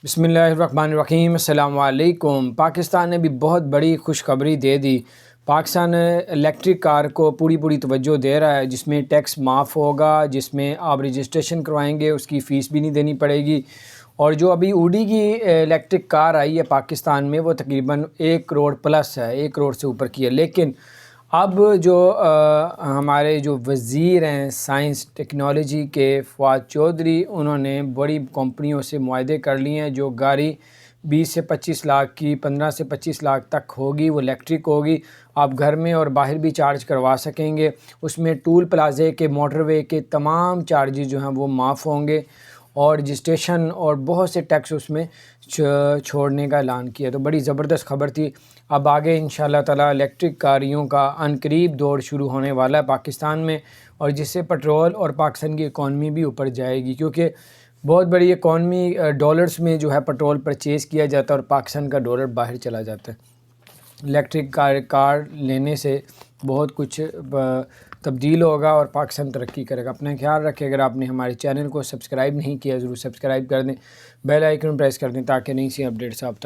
بسم اللہ الرحمن الرحیم۔ السلام علیکم۔ پاکستان نے بھی بہت بڑی خوشخبری دے دی۔ پاکستان الیکٹرک کار کو پوری توجہ دے رہا ہے، جس میں ٹیکس معاف ہوگا، جس میں آپ رجسٹریشن کروائیں گے اس کی فیس بھی نہیں دینی پڑے گی۔ اور جو ابھی اوڈی کی الیکٹرک کار آئی ہے پاکستان میں، وہ تقریباً 1 کروڑ پلس ہے، 1 کروڑ سے اوپر کی ہے۔ لیکن اب جو ہمارے جو وزیر ہیں سائنس ٹیکنالوجی کے، فواد چودھری، انہوں نے بڑی کمپنیوں سے معاہدے کر لیے ہیں۔ جو گاڑی 20 سے 25 لاکھ کی، 15 سے 25 لاکھ تک ہوگی، وہ الیکٹرک ہوگی۔ آپ گھر میں اور باہر بھی چارج کروا سکیں گے۔ اس میں ٹول پلازے کے، موٹر وے کے تمام چارجز جو ہیں وہ معاف ہوں گے، اور رجسٹریشن اور بہت سے ٹیکس اس میں چھوڑنے کا اعلان کیا۔ تو بڑی زبردست خبر تھی۔ اب آگے انشاءاللہ تعالی الیکٹرک گاڑیوں کا عنقریب دور شروع ہونے والا ہے پاکستان میں، اور جس سے پٹرول اور پاکستان کی اکانومی بھی اوپر جائے گی، کیونکہ بہت بڑی اکانومی ڈالرز میں جو ہے پٹرول پرچیز کیا جاتا ہے، اور پاکستان کا ڈالر باہر چلا جاتا ہے۔ الیکٹرک کار لینے سے بہت کچھ تبدیل ہوگا اور پاکستان ترقی کرے گا۔ اپنا خیال رکھیں۔ اگر آپ نے ہمارے چینل کو سبسکرائب نہیں کیا، ضرور سبسکرائب کر دیں، بیل آئیکن پریس کر دیں تاکہ نئی سی اپڈیٹس آپ تک